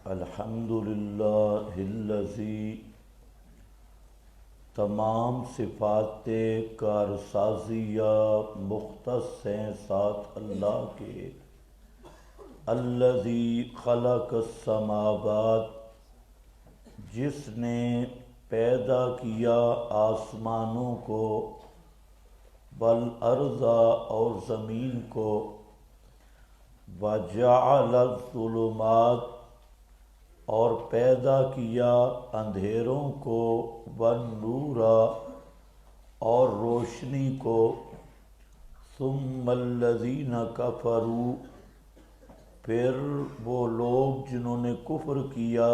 الحمد للہ الذی تمام صفات کارسازیہ مختص ہیں ساتھ اللہ کے، الذی خلق السماوات، جس نے پیدا کیا آسمانوں کو، والارض اور زمین کو، وجعل الظلمات اور پیدا کیا اندھیروں کو، والنور اور روشنی کو، ثم الذین کفروا پھر وہ لوگ جنہوں نے کفر کیا،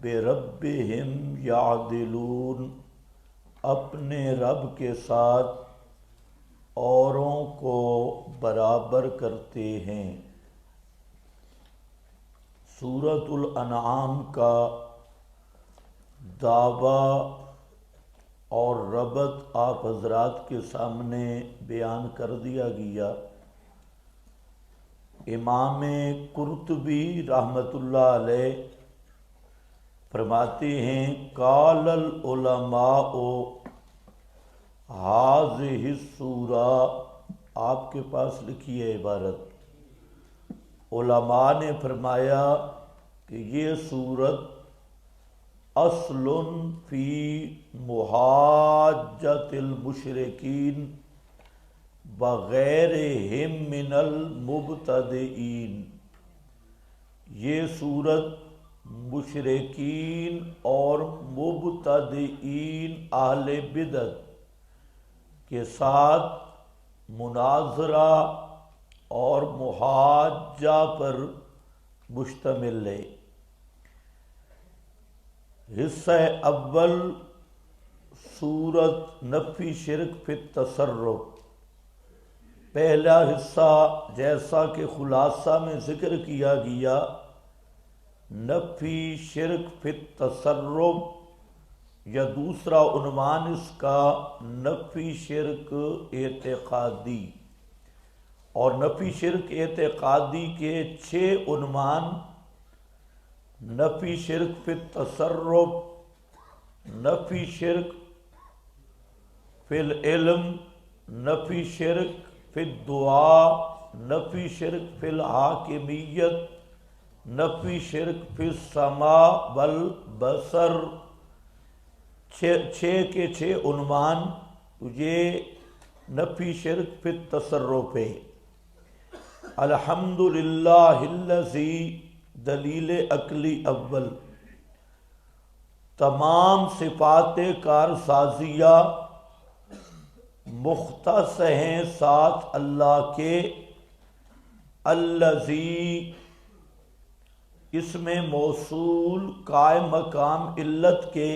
بربہم یعدلون اپنے رب کے ساتھ اوروں کو برابر کرتے ہیں۔ سورۃ الانعام کا دعویٰ اور ربط آپ حضرات کے سامنے بیان کر دیا گیا۔ امام قرطبی رحمۃ اللہ علیہ فرماتے ہیں، قال العلماء هذه السورہ، آپ کے پاس لکھی ہے عبارت، علماء نے فرمایا کہ یہ سورت اصل فی محاجۃ المشرکین بغیرہم من المبتدئین، یہ سورت مشرکین اور مبتدئین اہل بدعت کے ساتھ مناظرہ اور محاجہ پر مشتمل ہے۔ حصہ اول سورت نفی شرک فی التصرف، پہلا حصہ جیسا کہ خلاصہ میں ذکر کیا گیا، نفی شرک فی التصرف، یا دوسرا عنوان اس کا نفی شرک اعتقادی، اور نفی شرک اعتقادی کے 6 عنوان، نفی شرک فی التصرف، نفی شرک فی العلم، نفی شرک فی الدعاء، نفی شرک فی الحاکمیت، نفی شرک فی السماع والبصر، 6 کے 6 عنوان یہ نفی شرک فی التصرف ہے۔ الحمدللہ الذی، دلیل عقلی اول، تمام صفات کارسازیہ مختص ہیں ساتھ اللہ کے، الذی اس میں موصول قائم مقام علت کے،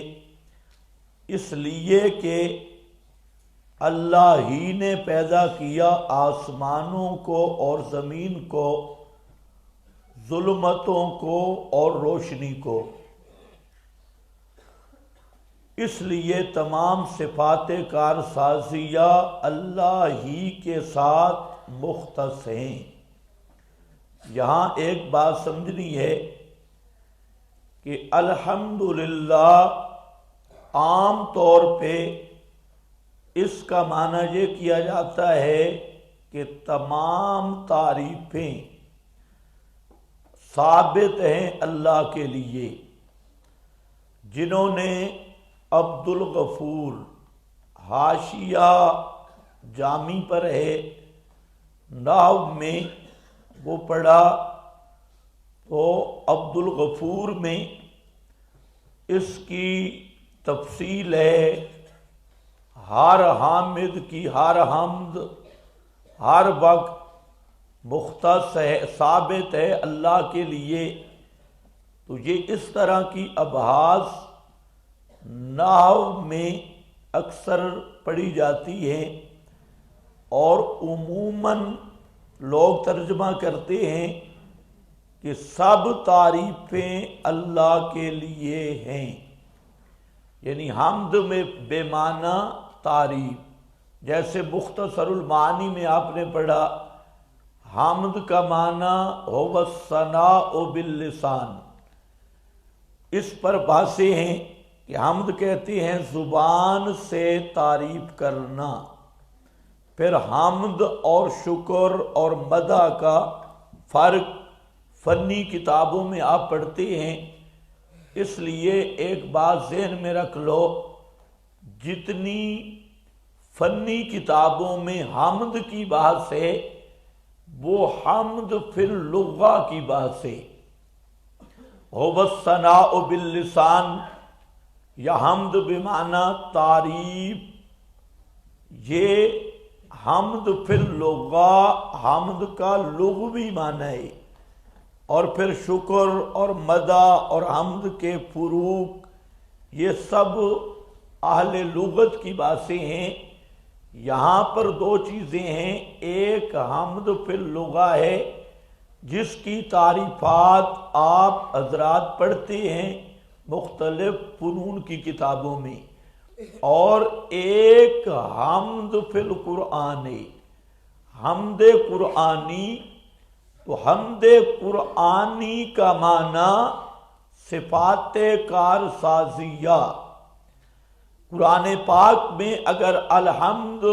اس لیے کہ اللہ ہی نے پیدا کیا آسمانوں کو اور زمین کو، ظلمتوں کو اور روشنی کو، اس لیے تمام صفات کارسازیہ اللہ ہی کے ساتھ مختص ہیں۔ یہاں ایک بات سمجھنی ہے کہ الحمدللہ عام طور پہ اس کا معنی یہ کیا جاتا ہے کہ تمام تعریفیں ثابت ہیں اللہ کے لیے۔ جنہوں نے عبد الغفور حاشیہ جامی پر ہے نحو میں وہ پڑھا، تو عبد الغفور میں اس کی تفصیل ہے، ہر حامد کی ہر حمد ہر وقت مختص ہے، ثابت ہے اللہ کے لیے۔ تو یہ اس طرح کی ابحاث نحو میں اکثر پڑھی جاتی ہیں، اور عموماً لوگ ترجمہ کرتے ہیں کہ سب تعریفیں اللہ کے لیے ہیں، یعنی حمد میں بے معنی تعریف، جیسے مختصر المعانی میں آپ نے پڑھا حمد کا معنی هو الثناء باللسان، اس پر بحثیں ہیں کہ حمد کہتے ہیں زبان سے تعریف کرنا، پھر حمد اور شکر اور مدح کا فرق فنی کتابوں میں آپ پڑھتے ہیں۔ اس لیے ایک بات ذہن میں رکھ لو، جتنی فنی کتابوں میں حمد کی بحث ہے وہ حمد فی اللغہ کی بحث ہے۔ هو الثناء باللسان یا حمد بمعنی تعریف، یہ حمد فی اللغہ حمد کا لغوی معنی ہے، اور پھر شکر اور مدح اور حمد کے فروق یہ سب اہل لغت کی باتیں ہیں۔ یہاں پر دو چیزیں ہیں، ایک حمد فی اللغہ ہے جس کی تعریفات آپ حضرات پڑھتے ہیں مختلف فنون کی کتابوں میں، اور ایک حمد فی القرآن ہے، حمد قرآنی۔ تو حمد قرآنی کا معنی صفات کارسازیہ۔ قرآن پاک میں اگر الحمد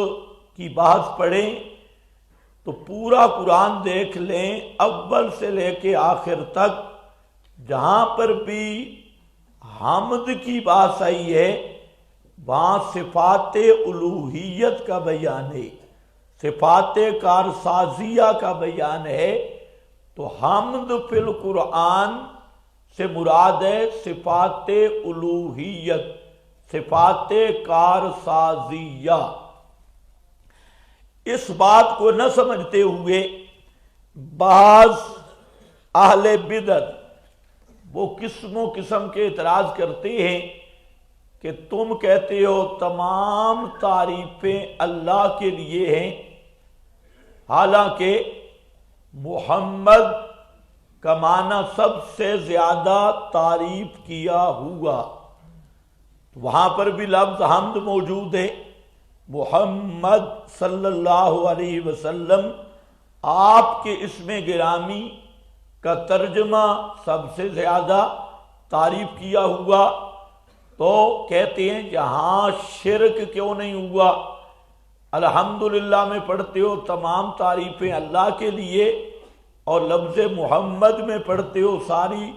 کی بحث پڑھیں تو پورا قرآن دیکھ لیں، اول سے لے کے آخر تک جہاں پر بھی حمد کی بات آئی ہے وہاں صفات الوہیت کا بیان ہے، صفات کارسازیہ کا بیان ہے۔ تو حمد فی القرآن سے مراد ہے صفات الوہیت، صفات کارسازیہ۔ اس بات کو نہ سمجھتے ہوئے بعض اہل بدعت وہ قسم و قسم کے اعتراض کرتے ہیں کہ تم کہتے ہو تمام تعریفیں اللہ کے لیے ہیں، حالانکہ محمد کا معنی سب سے زیادہ تعریف کیا ہوا، وہاں پر بھی لفظ حمد موجود ہے۔ محمد صلی اللہ علیہ وسلم آپ کے اسم گرامی کا ترجمہ سب سے زیادہ تعریف کیا ہوا، تو کہتے ہیں جہاں شرک کیوں نہیں ہوا، الحمدللہ میں پڑھتے ہو تمام تعریفیں اللہ کے لیے، اور لفظ محمد میں پڑھتے ہو ساری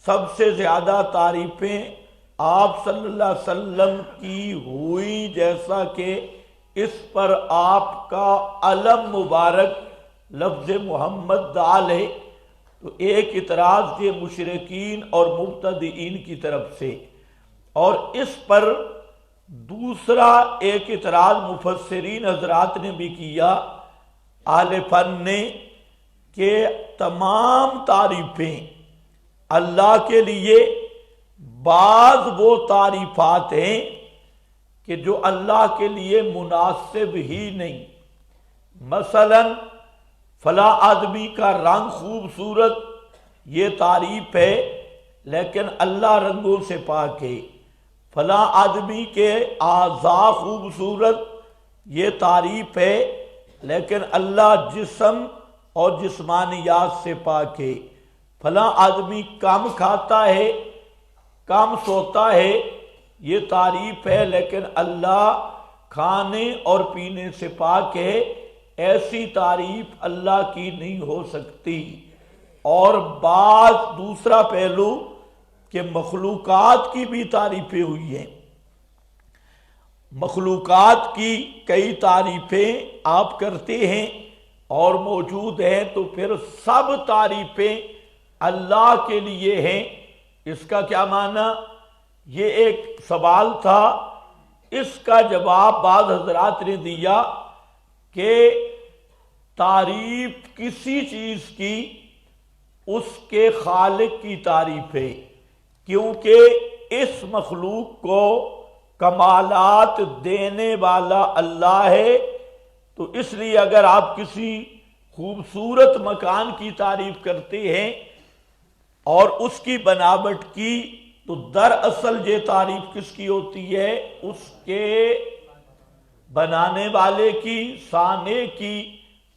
سب سے زیادہ تعریفیں آپ صلی اللہ علیہ وسلم کی ہوئی، جیسا کہ اس پر آپ کا علم مبارک لفظ محمد دال ہے۔ تو ایک اعتراض یہ مشرکین اور مبتدئین کی طرف سے، اور اس پر دوسرا ایک اعتراض مفسرین حضرات نے بھی کیا، اہل فن نے، کہ تمام تعریفیں اللہ کے لیے، بعض وہ تعریفات ہیں کہ جو اللہ کے لیے مناسب ہی نہیں۔ مثلا فلاں آدمی کا رنگ خوبصورت، یہ تعریف ہے لیکن اللہ رنگوں سے پاک ہے۔ فلاں آدمی کے اعضاء خوبصورت، یہ تعریف ہے لیکن اللہ جسم اور جسمانیات سے پاک ہے۔ فلاں آدمی کم کھاتا ہے، کم سوتا ہے، یہ تعریف ہے لیکن اللہ کھانے اور پینے سے پاک ہے، ایسی تعریف اللہ کی نہیں ہو سکتی۔ اور بعض دوسرا پہلو کہ مخلوقات کی بھی تعریفیں ہوئی ہیں، مخلوقات کی کئی تعریفیں آپ کرتے ہیں اور موجود ہیں، تو پھر سب تعریفیں اللہ کے لیے ہیں، اس کا کیا معنی؟ یہ ایک سوال تھا، اس کا جواب بعض حضرات نے دیا کہ تعریف کسی چیز کی اس کے خالق کی تعریف ہے، کیونکہ اس مخلوق کو کمالات دینے والا اللہ ہے، تو اس لیے اگر آپ کسی خوبصورت مکان کی تعریف کرتے ہیں اور اس کی بناوٹ کی، تو دراصل یہ تعریف کس کی ہوتی ہے؟ اس کے بنانے والے کی، صانع کی،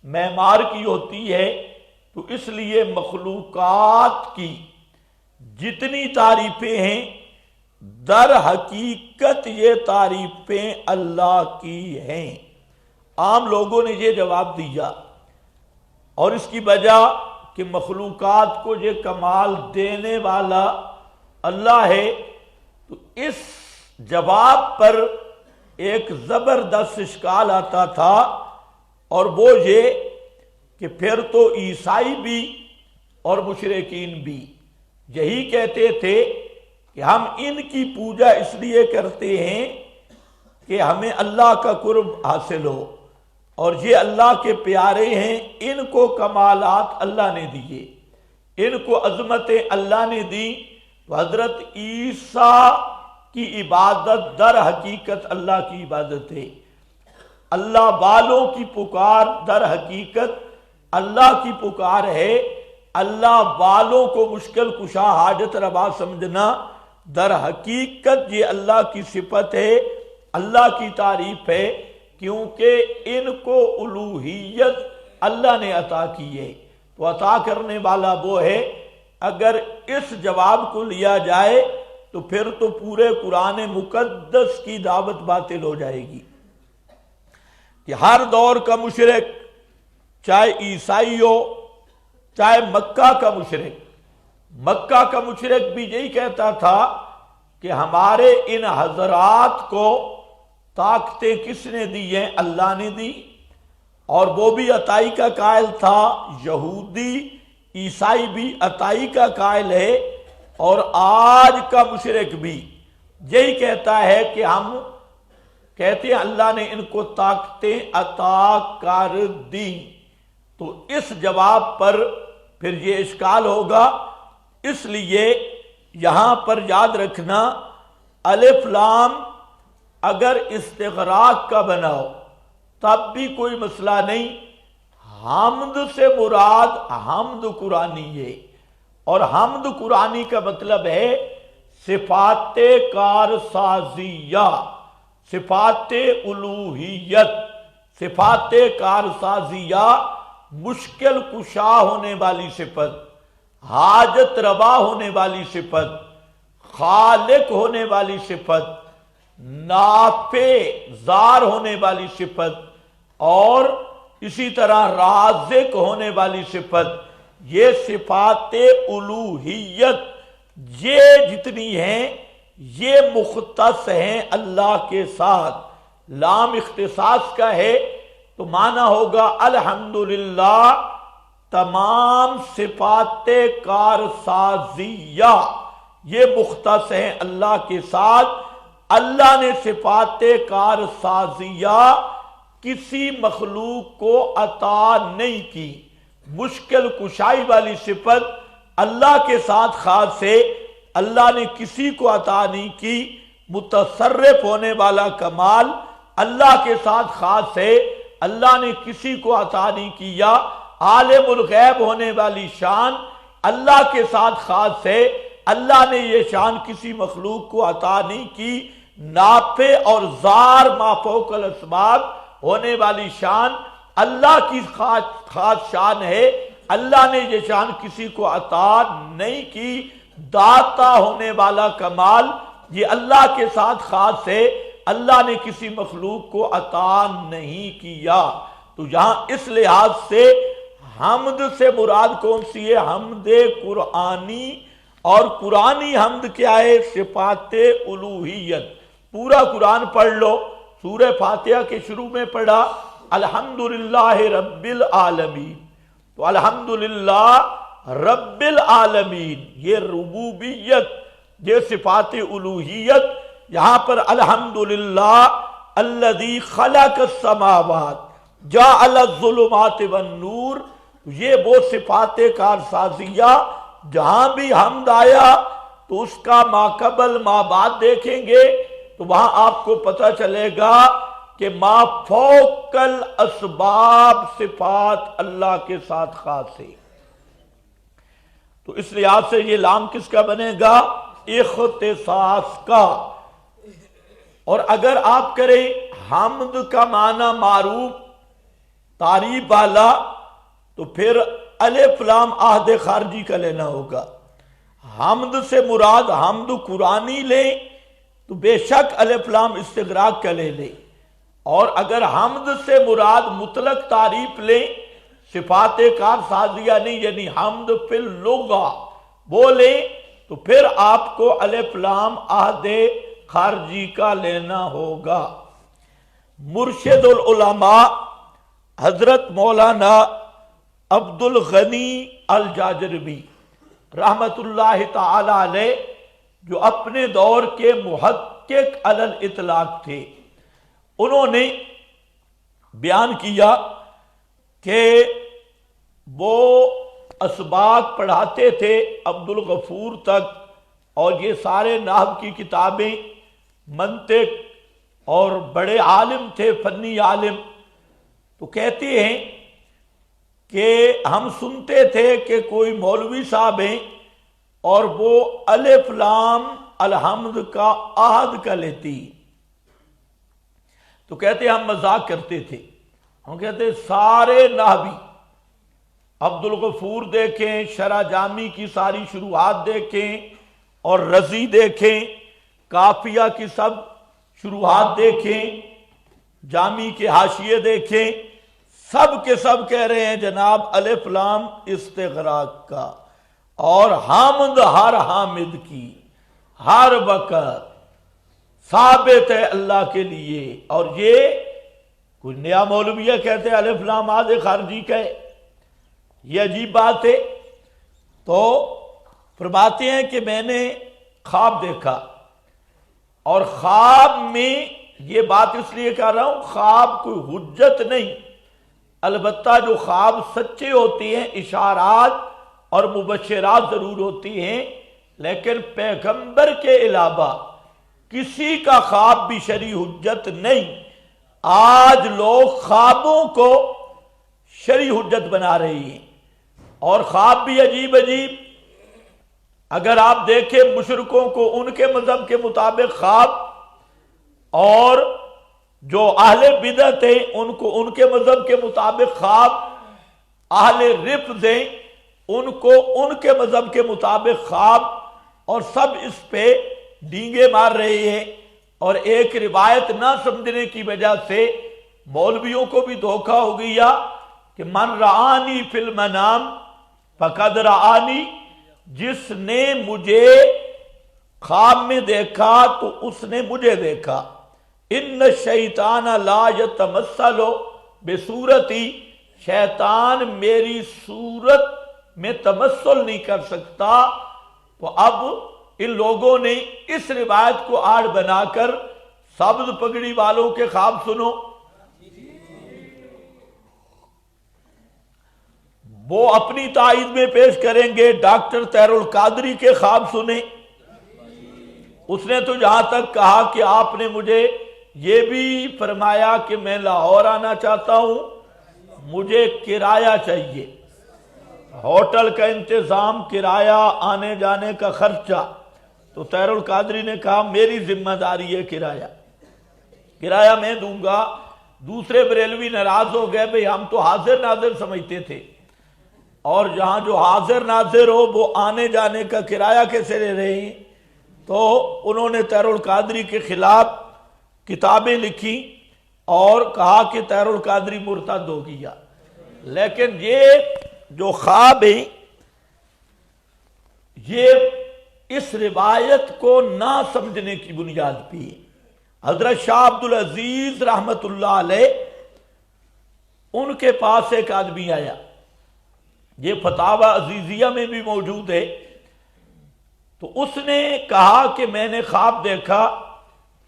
معمار کی ہوتی ہے، تو اس لیے مخلوقات کی جتنی تعریفیں ہیں در حقیقت یہ تعریفیں اللہ کی ہیں۔ عام لوگوں نے یہ جواب دیا، اور اس کی وجہ کہ مخلوقات کو یہ کمال دینے والا اللہ ہے۔ تو اس جواب پر ایک زبردست اشکال آتا تھا، اور وہ یہ کہ پھر تو عیسائی بھی اور مشرکین بھی یہی کہتے تھے کہ ہم ان کی پوجا اس لیے کرتے ہیں کہ ہمیں اللہ کا قرب حاصل ہو، اور یہ اللہ کے پیارے ہیں، ان کو کمالات اللہ نے دیے، ان کو عظمتیں اللہ نے دی۔ تو حضرت عیسیٰ کی عبادت در حقیقت اللہ کی عبادت ہے، اللہ والوں کی پکار در حقیقت اللہ کی پکار ہے، اللہ والوں کو مشکل کشا حاجت روا سمجھنا در حقیقت یہ اللہ کی صفت ہے، اللہ کی تعریف ہے، کیونکہ ان کو الوہیت اللہ نے عطا کی ہے۔ تو عطا کرنے والا وہ ہے۔ اگر اس جواب کو لیا جائے تو پھر تو پورے قرآن مقدس کی دعوت باطل ہو جائے گی، کہ ہر دور کا مشرک، چاہے عیسائی ہو چاہے مکہ کا مشرک بھی یہی کہتا تھا کہ ہمارے ان حضرات کو طاقتیں کس نے دی ہیں؟ اللہ نے دی، اور وہ بھی عطائی کا قائل تھا۔ یہودی عیسائی بھی عطائی کا قائل ہے، اور آج کا مشرک بھی یہی کہتا ہے کہ ہم کہتے ہیں اللہ نے ان کو طاقتیں عطا کر دی۔ تو اس جواب پر پھر یہ اشکال ہوگا، اس لیے یہاں پر یاد رکھنا الف لام اگر استغراق کا بناؤ تب بھی کوئی مسئلہ نہیں۔ حمد سے مراد حمد قرآنی ہے، اور حمد قرآنی کا مطلب ہے صفات کارسازیہ، صفات الوہیت، صفات کارسازیہ، مشکل کشا ہونے والی صفت، حاجت روا ہونے والی صفت، خالق ہونے والی صفت، نافع زار ہونے والی صفت، اور اسی طرح رازق ہونے والی صفت، یہ صفات الوہیت یہ جتنی ہیں یہ مختص ہیں اللہ کے ساتھ۔ لام اختصاص کا ہے تو معنی ہوگا الحمدللہ تمام صفات کارسازیہ یہ مختص ہیں اللہ کے ساتھ۔ اللہ نے صفات کارسازیہ کسی مخلوق کو عطا نہیں کی۔ مشکل کشائی والی صفت اللہ کے ساتھ خاص ہے، اللہ نے کسی کو عطا نہیں کی۔ متصرف ہونے والا کمال اللہ کے ساتھ خاص ہے، اللہ نے کسی کو عطا نہیں کیا۔ عالم الغیب ہونے والی شان اللہ کے ساتھ خاص ہے، اللہ نے یہ شان کسی مخلوق کو عطا نہیں کی۔ نافع اور زار ما فوق الاسباب ہونے والی شان اللہ کی خاص شان ہے، اللہ نے یہ شان کسی کو عطا نہیں کی۔ داتا ہونے والا کمال یہ اللہ کے ساتھ خاص ہے، اللہ نے کسی مخلوق کو عطا نہیں کیا۔ تو یہاں اس لحاظ سے حمد سے مراد کون سی ہے؟ حمد قرآنی، اور قرآنی حمد کیا ہے؟ صفات الوہیت۔ پورا قرآن پڑھ لو، سورہ فاتحہ کے شروع میں پڑھا الحمدللہ رب العالمین، تو الحمدللہ رب العالمین یہ ربوبیت، یہ صفات الوہیت۔ یہاں پر الحمدللہ الذی خلق السماوات جعل الظلمات والنور، یہ وہ صفات کارسازیہ جہاں بھی حمد آیا تو اس کا ما قبل ما بعد دیکھیں گے تو وہاں آپ کو پتہ چلے گا کہ ما فوق الاسباب صفات اللہ کے ساتھ خاص ہے۔ تو اس لحاظ سے یہ لام کس کا بنے گا؟ اختصاص کا۔ اور اگر آپ کریں حمد کا معنی معروف تعریف والا تو پھر الف لام عہد خارجی کا لینا ہوگا۔ حمد سے مراد حمد قرآنی لیں تو بے شک الف لام استغراق کا لے لیں، اور اگر حمد سے مراد مطلق تعریف لیں صفات کار سازیہ نہیں، یعنی حمد فی اللغہ بولیں تو پھر آپ کو الف لام عہد خارجی کا لینا ہوگا۔ مرشد العلماء حضرت مولانا عبد الغنی الجاجربی رحمت اللہ تعالی علیہ، جو اپنے دور کے محقق علی الاطلاق تھے، انہوں نے بیان کیا کہ وہ اسباق پڑھاتے تھے عبد الغفور تک، اور یہ سارے نحو کی کتابیں، منطق، اور بڑے عالم تھے، فنی عالم۔ تو کہتے ہیں کہ ہم سنتے تھے کہ کوئی مولوی صاحب ہیں اور وہ الف لام الحمد کا عہد کا لیتی، تو کہتے ہم مذاق کرتے تھے، ہم کہتے سارے نحوی عبد الغفور دیکھیں، شرح جامی کی ساری شروحات دیکھیں، اور رضی دیکھیں، کافیہ کی سب شروحات دیکھیں، جامی کے حاشیے دیکھیں، سب کے سب کہہ رہے ہیں جناب الف لام استغراق کا، اور حمد ہر حامد کی ہر وقت ثابت ہے اللہ کے لیے۔ اور یہ کوئی نیا مولویہ کہتے ہیں الف لام عہد خارجی کا ہے، یہ عجیب بات ہے۔ تو فرماتے ہیں کہ میں نے خواب دیکھا، اور خواب میں یہ بات اس لیے کہہ رہا ہوں، خواب کوئی حجت نہیں، البتہ جو خواب سچے ہوتے ہیں اشارات اور مبشرات ضرور ہوتی ہیں، لیکن پیغمبر کے علاوہ کسی کا خواب بھی شرعی حجت نہیں۔ آج لوگ خوابوں کو شرعی حجت بنا رہی ہیں، اور خواب بھی عجیب عجیب۔ اگر آپ دیکھیں مشرکوں کو ان کے مذہب کے مطابق خواب، اور جو اہل بدعت ہیں ان کو ان کے مذہب کے مطابق خواب، اہل رفض ہیں ان کو ان کے مذہب کے مطابق خواب، اور سب اس پہ ڈینگے مار رہے ہیں۔ اور ایک روایت نہ سمجھنے کی وجہ سے مولویوں کو بھی دھوکہ ہو گیا کہ من رآنی فی المنام فقد رآنی، جس نے مجھے خواب میں دیکھا تو اس نے مجھے دیکھا۔ ان الشیطان لا یتمثل بصورتی، شیطان میری صورت میں تمثل نہیں کر سکتا۔ تو اب ان لوگوں نے اس روایت کو آڑ بنا کر سبز پگڑی والوں کے خواب سنو، وہ اپنی تائید میں پیش کریں گے۔ ڈاکٹر طاہر القادری کے خواب سنیں، اس نے تو جہاں تک کہا کہ آپ نے مجھے یہ بھی فرمایا کہ میں لاہور آنا چاہتا ہوں، مجھے کرایہ چاہیے، ہوٹل کا انتظام، کرایہ، آنے جانے کا خرچہ۔ تو طاہر القادری نے کہا میری ذمہ داری ہے کرایہ میں دوں گا۔ دوسرے بریلوی ناراض ہو گئے، بھئی ہم تو حاضر ناظر سمجھتے تھے، اور جہاں جو حاضر ناظر ہو وہ آنے جانے کا کرایہ کیسے لے رہے ہیں؟ تو انہوں نے طاہر القادری کے خلاف کتابیں لکھی اور کہا کہ طاہر القادری مرتد ہو گیا۔ لیکن یہ جو خواب ہے یہ اس روایت کو نہ سمجھنے کی بنیاد پہ حضرت شاہ عبدالعزیز رحمت اللہ علیہ، ان کے پاس ایک آدمی آیا، یہ فتاوی عزیزیہ میں بھی موجود ہے۔ تو اس نے کہا کہ میں نے خواب دیکھا،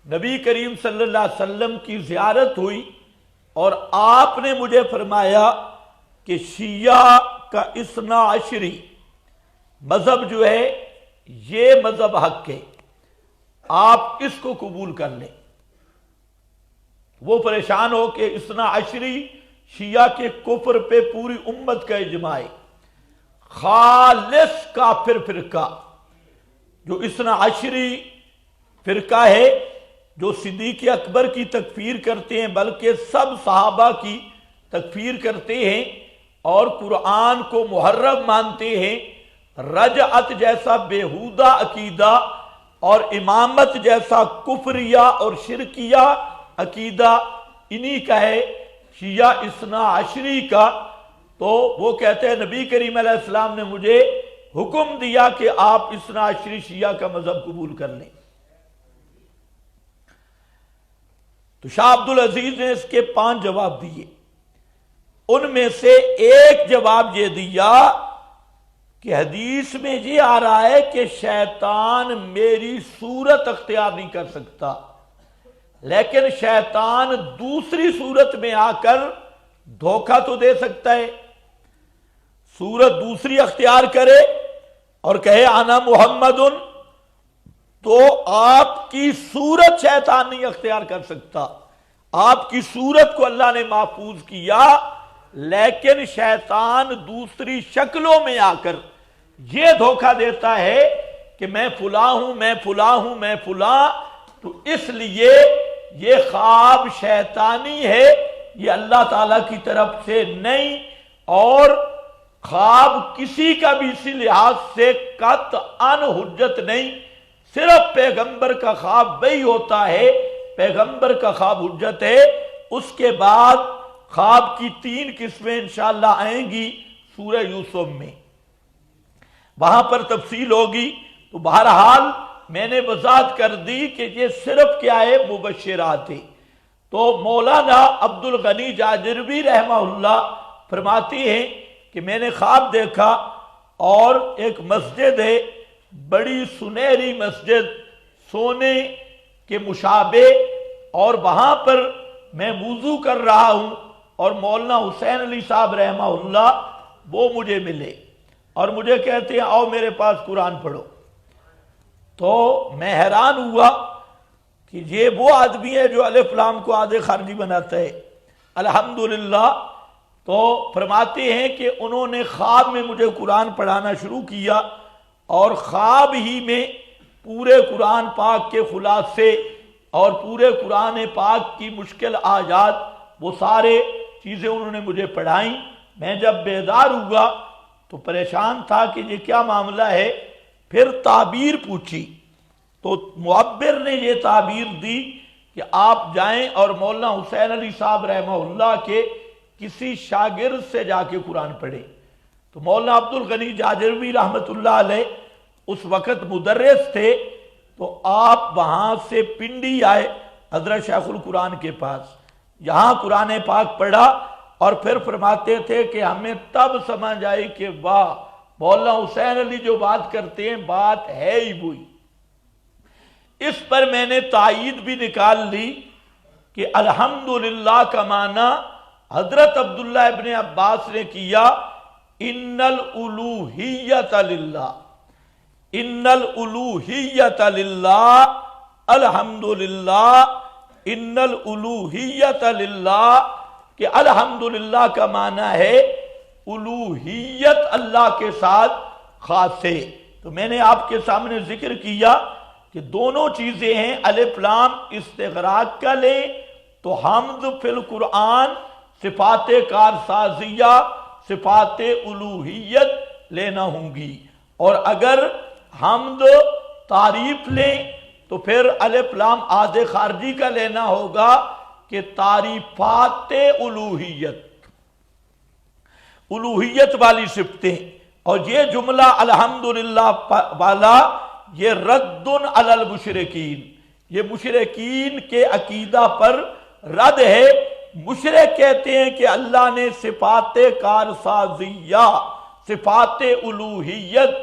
نبی کریم صلی اللہ علیہ وسلم کی زیارت ہوئی، اور آپ نے مجھے فرمایا کہ شیعہ کا اثنا عشری مذہب جو ہے یہ مذہب حق ہے، آپ اس کو قبول کر لیں۔ وہ پریشان ہو کہ اثنا عشری شیعہ کے کفر پہ پوری امت کا اجماع ہے، خالص کافر فرقہ جو اثنا عشری فرقہ ہے، جو صدیق اکبر کی تکفیر کرتے ہیں، بلکہ سب صحابہ کی تکفیر کرتے ہیں اور قرآن کو محرم مانتے ہیں، رجعت جیسا بیہودہ عقیدہ اور امامت جیسا کفریہ اور شرکیہ عقیدہ انہی کا ہے، شیعہ اثنا عشری کا، تو وہ کہتے ہیں نبی کریم علیہ السلام نے مجھے حکم دیا کہ آپ اثنا عشری شیعہ کا مذہب قبول کر لیں۔ تو شاہ عبدالعزیز نے اس کے 5 جواب دیے، ان میں سے ایک جواب یہ دیا کہ حدیث میں یہ آ رہا ہے کہ شیطان میری صورت اختیار نہیں کر سکتا، لیکن شیطان دوسری صورت میں آ کر دھوکہ تو دے سکتا ہے، صورت دوسری اختیار کرے اور کہے انا محمد، تو آپ کی صورت شیطان نہیں اختیار کر سکتا، آپ کی صورت کو اللہ نے محفوظ کیا، لیکن شیطان دوسری شکلوں میں آ کر یہ دھوکہ دیتا ہے کہ میں فلاں ہوں، میں فلاں ہوں، میں فلاں، تو اس لیے یہ خواب شیطانی ہے، یہ اللہ تعالیٰ کی طرف سے نہیں، اور خواب کسی کا بھی اسی لحاظ سے قطعاً حجت نہیں، صرف پیغمبر کا خواب وہی ہوتا ہے، پیغمبر کا خواب حجت ہے۔ اس کے بعد خواب کی 3 قسمیں انشاءاللہ آئیں گی سورہ یوسف میں، وہاں پر تفصیل ہوگی۔ تو بہرحال میں نے وضاحت کر دی کہ یہ صرف کیا ہے، مبشرات ہے۔ تو مولانا عبدالغنی جاجروی رحمہ اللہ فرماتے ہیں کہ میں نے خواب دیکھا اور ایک مسجد ہے، بڑی سنہری مسجد، سونے کے مشابہ، اور وہاں پر میں وضو کر رہا ہوں اور مولانا حسین علی صاحب رحمہ اللہ وہ مجھے ملے اور مجھے کہتے ہیں آؤ میرے پاس قرآن پڑھو۔ تو میں حیران ہوا کہ یہ وہ آدمی ہے جو الف لام کو آدھے خارجی بناتا ہے، الحمدللہ۔ تو فرماتے ہیں کہ انہوں نے خواب میں مجھے قرآن پڑھانا شروع کیا، اور خواب ہی میں پورے قرآن پاک کے خلاصے اور پورے قرآن پاک کی مشکل آیات وہ سارے چیزیں انہوں نے مجھے پڑھائیں۔ میں جب بیدار ہوا تو پریشان تھا کہ یہ کیا معاملہ ہے، پھر تعبیر پوچھی تو معبر نے یہ تعبیر دی کہ آپ جائیں اور مولانا حسین علی صاحب رحمہ اللہ کے کسی شاگرد سے جا کے قرآن پڑھیں۔ تو مولانا عبدالغنی جاجروی رحمۃ اللہ علیہ اس وقت مدرس تھے، تو آپ وہاں سے پنڈی آئے حضرت شیخ القرآن کے پاس، یہاں قرآن پاک پڑھا، اور پھر فرماتے تھے کہ ہمیں تب سمجھ آئی کہ واہ، مولانا حسین علی جو بات کرتے ہیں بات ہے ہی وہی۔ اس پر میں نے تائید بھی نکال لی کہ الحمدللہ کا معنی حضرت عبداللہ ابن عباس نے کیا ان الالوہیت للہ، ان الالوہیت للہ، الحمدللہ، ان الالوہیت للہ، کہ الحمدللہ کا معنی ہے الوہیت اللہ کے ساتھ خاص ہے۔ تو میں نے آپ کے سامنے ذکر کیا کہ دونوں چیزیں ہیں، الف لام استغراق کا لیں تو حمد فی القرآن صفات کارسازیہ، صفات الوہیت لینا ہوں گی، اور اگر حمد تعریف لیں تو پھر الف لام آدھے خارجی کا لینا ہوگا کہ تعریفات الوہیت، الوہیت والی صفتیں۔ اور یہ جملہ الحمدللہ والا یہ رد علی المشرکین، یہ مشرکین کے عقیدہ پر رد ہے۔ مشرک کہتے ہیں کہ اللہ نے صفات کارسازیہ، صفات الوہیت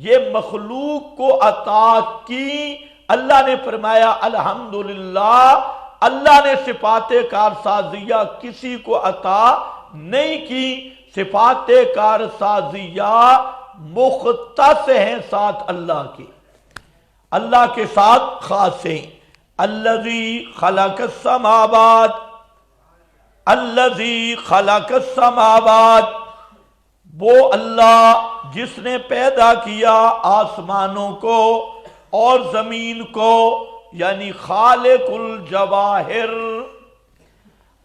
یہ مخلوق کو عطا کی، اللہ نے فرمایا الحمدللہ، اللہ نے صفات کارسازیہ کسی کو عطا نہیں کی، صفات کارسازیہ مختص ہیں ساتھ اللہ کے، اللہ کے ساتھ خاص ہیں۔ الذی خلق السماوات، الذی خلق السماوات، وہ اللہ جس نے پیدا کیا آسمانوں کو اور زمین کو، یعنی خالق الجواہر،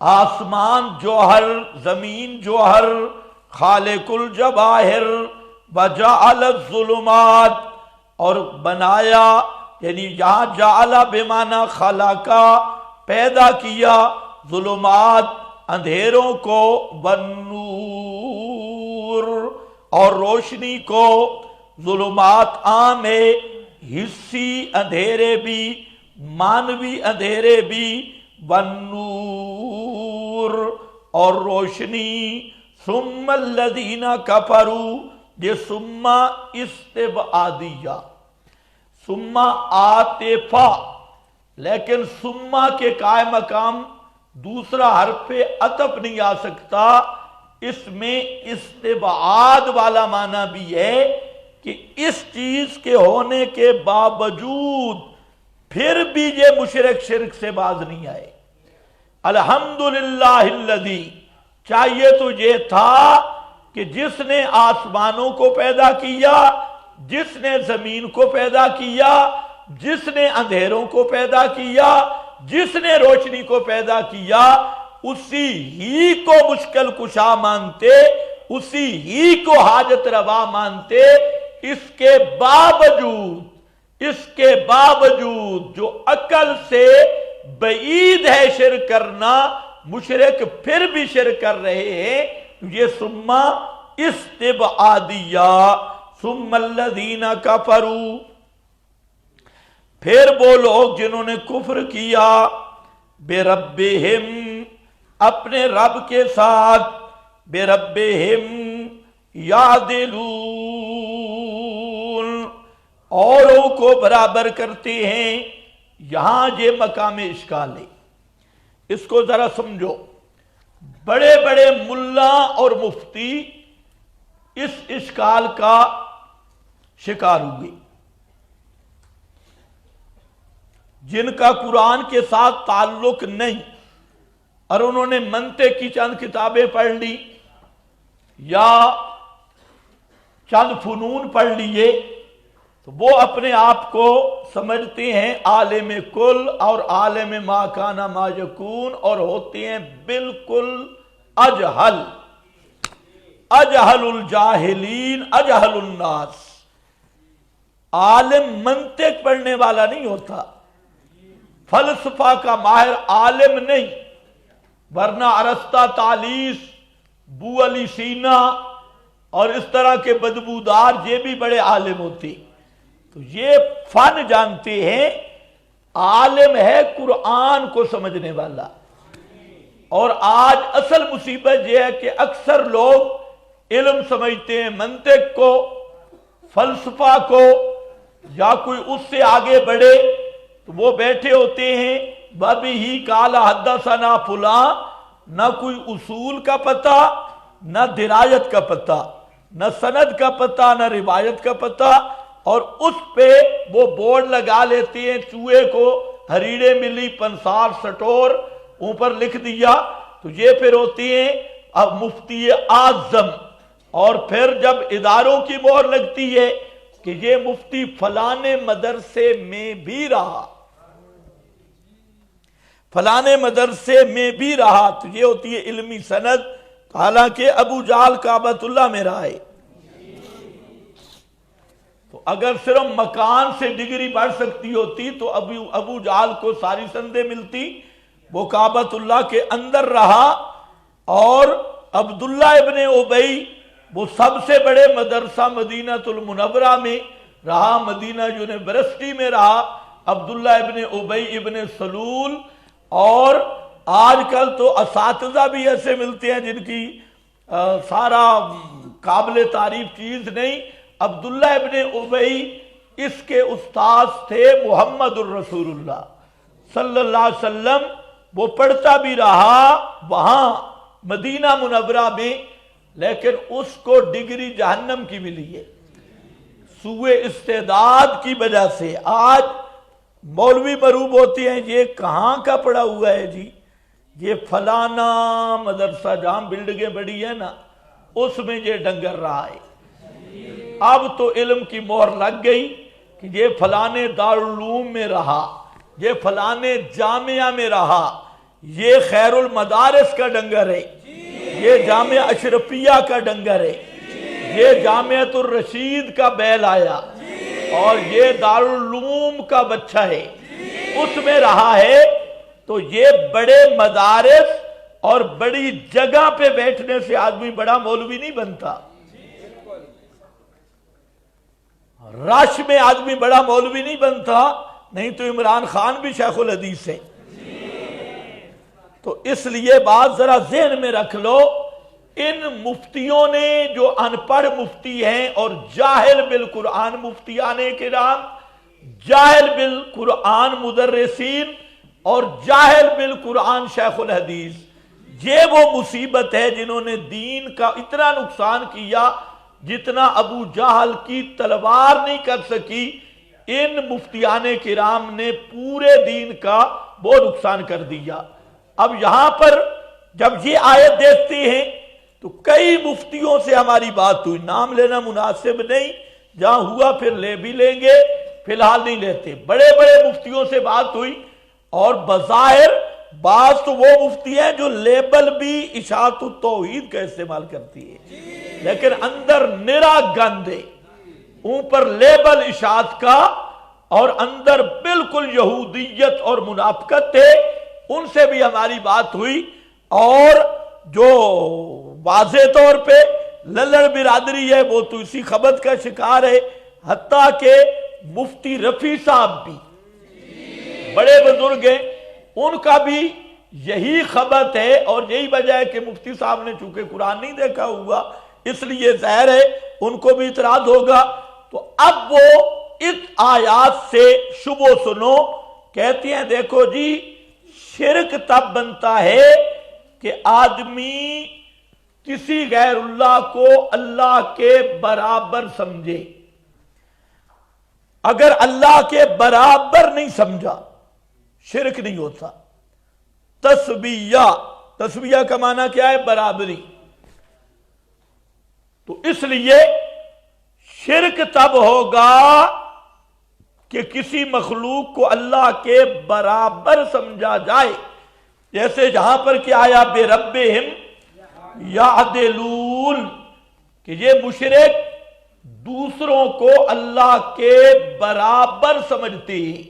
آسمان جوہر، زمین جوہر، خالق الجواہر، وجعل الظلمات، اور بنایا، یعنی یہاں جعل بمعنی خلقا، پیدا کیا، ظلمات اندھیروں کو، والنور اور روشنی کو، ظلمات عام ہے، حصی اندھیرے بھی، مانوی اندھیرے بھی، والنور اور روشنی، ثم الذین کفروا، یہ ثم استبعادیہ، ثم عاطفہ، لیکن ثم کے قائم مقام دوسرا حرف عطف نہیں آ سکتا، اس میں استبعاد والا معنی بھی ہے کہ اس چیز کے ہونے کے باوجود پھر بھی یہ مشرک شرک سے باز نہیں آئے۔ الحمدللہ الذی، چاہیے تو یہ تھا کہ جس نے آسمانوں کو پیدا کیا، جس نے زمین کو پیدا کیا، جس نے اندھیروں کو پیدا کیا، جس نے روشنی کو پیدا کیا، اسی ہی کو مشکل کشا مانتے، اسی ہی کو حاجت روا مانتے، اس کے باوجود جو عقل سے بعید ہے شرک کرنا، مشرک پھر بھی شرک کر رہے ہیں۔ یہ ثم استبعادیہ، ثم الذین کفروا، پھر وہ لوگ جنہوں نے کفر کیا، بربہم، اپنے رب کے ساتھ، بربہم یعدلون، اوروں کو برابر کرتے ہیں۔ یہاں یہ مقام اشکال ہے، اس کو ذرا سمجھو۔ بڑے بڑے ملا اور مفتی اس اشکال کا شکار ہوئے، جن کا قرآن کے ساتھ تعلق نہیں، اور انہوں نے منطق کی چند کتابیں پڑھ لی یا چند فنون پڑھ لیے، تو وہ اپنے آپ کو سمجھتے ہیں عالم کل اور عالم ما کان ما یکون، اور ہوتے ہیں بالکل اجہل الجاہلین، اجہل الناس۔ عالم منطق پڑھنے والا نہیں ہوتا، فلسفہ کا ماہر عالم نہیں، ورنہ ارسطا تالیس، بو علی سینا اور اس طرح کے بدبودار یہ بھی بڑے عالم ہوتے، تو یہ فن جانتے ہیں۔ عالم ہے قرآن کو سمجھنے والا۔ اور آج اصل مصیبت یہ ہے کہ اکثر لوگ علم سمجھتے ہیں منطق کو، فلسفہ کو، یا کوئی اس سے آگے بڑھے تو وہ بیٹھے ہوتے ہیں بَبِهِ قَالَ حَدَّثَنَا فُلَان، نہ کوئی اصول کا پتہ، نہ درایت کا پتہ، نہ سند کا پتہ، نہ روایت کا پتہ، اور اس پہ وہ بورڈ لگا لیتے ہیں، چوہے کو ہریڑے ملی پنسار سٹور، اوپر لکھ دیا، تو یہ پھر ہوتی ہیں اب مفتی اعظم۔ اور پھر جب اداروں کی مہر لگتی ہے کہ یہ مفتی فلانے مدرسے میں بھی رہا، فلانے مدرسے میں بھی رہا، تو یہ ہوتی ہے علمی سند، حالانکہ ابو جہل کعبۃ اللہ میں رہا ہے۔ تو اگر صرف مکان سے ڈگری بڑھ سکتی ہوتی تو ابو جہل کو ساری سندیں ملتی، وہ کعبۃ اللہ کے اندر رہا، اور عبداللہ ابن ابی وہ سب سے بڑے مدرسہ مدینہ المنورہ میں رہا، مدینہ یونیورسٹی میں رہا، عبداللہ ابن ابی ابن سلول۔ اور آج کل تو اساتذہ بھی ایسے ملتے ہیں جن کی سارا قابل تعریف چیز نہیں۔ عبداللہ ابن ابی اس کے استاذ تھے محمد الرسول اللہ صلی اللہ علیہ وسلم، وہ پڑھتا بھی رہا وہاں مدینہ منورہ میں، لیکن اس کو ڈگری جہنم کی ملی ہے سوء استعداد کی وجہ سے۔ آج مولوی مروب ہوتے ہیں، یہ کہاں کا پڑھا ہوا ہے جی، یہ فلانا مدرسہ جام بلڈنگیں بڑی ہے نا، اس میں یہ ڈنگر رہا ہے۔ اب تو علم کی مہر لگ گئی کہ یہ فلانے دارالعلوم میں رہا، یہ فلانے جامعہ میں رہا، یہ خیر المدارس کا ڈنگر ہے، یہ جامعہ اشرفیہ کا ڈنگر ہے، یہ جامعۃ الرشید کا بیل آیا، اور یہ دارالعلوم کا بچہ ہے، اس میں رہا ہے۔ تو یہ بڑے مدارس اور بڑی جگہ پہ بیٹھنے سے آدمی بڑا مولوی نہیں بنتا، رش میں آدمی بڑا مولوی نہیں بنتا، نہیں تو عمران خان بھی شیخ الحدیث ہے۔ تو اس لیے بات ذرا ذہن میں رکھ لو، ان مفتیوں نے جو ان پڑھ مفتی ہیں اور جاہل بالقرآن مفتیان کرام، جاہل بالقرآن مدرسین اور جاہل بالقرآن شیخ الحدیث، یہ وہ مصیبت ہے جنہوں نے دین کا اتنا نقصان کیا جتنا ابو جہل کی تلوار نہیں کر سکی۔ ان مفتیان کرام نے پورے دین کا بہت نقصان کر دیا۔ اب یہاں پر جب یہ آیت دیکھتے ہیں تو کئی مفتیوں سے ہماری بات ہوئی، نام لینا مناسب نہیں، جہاں ہوا پھر لے بھی لیں گے، فی الحال نہیں لیتے۔ بڑے بڑے مفتیوں سے بات ہوئی، اور بظاہر بعض تو وہ مفتی ہیں جو لیبل بھی اشاعت التوحید کا استعمال کرتی ہے، لیکن اندر نرا گند ہے، اوپر لیبل اشاعت کا اور اندر بالکل یہودیت اور منافقت ہے۔ ان سے بھی ہماری بات ہوئی، اور جو واضح طور پہ للڑ برادری ہے وہ تو اسی خبت کا شکار ہے، حتیٰ کہ مفتی رفیع صاحب بھی بڑے بزرگ ہیں، ان کا بھی یہی خبت ہے، اور یہی وجہ ہے کہ مفتی صاحب نے چونکہ قرآن نہیں دیکھا ہوا اس لیے ظاہر ہے ان کو بھی اعتراض ہوگا۔ تو اب وہ اس آیات سے شبہ سنو، کہتی ہیں دیکھو جی، شرک تب بنتا ہے کہ آدمی کسی غیر اللہ کو اللہ کے برابر سمجھے۔ اگر اللہ کے برابر نہیں سمجھا شرک نہیں ہوتا۔ تسویہ کا معنی کیا ہے؟ برابری۔ تو اس لیے شرک تب ہوگا کہ کسی مخلوق کو اللہ کے برابر سمجھا جائے، جیسے جہاں پر کیا آیا بے ربہم یعدلون، کہ یہ مشرک دوسروں کو اللہ کے برابر سمجھتے ہیں۔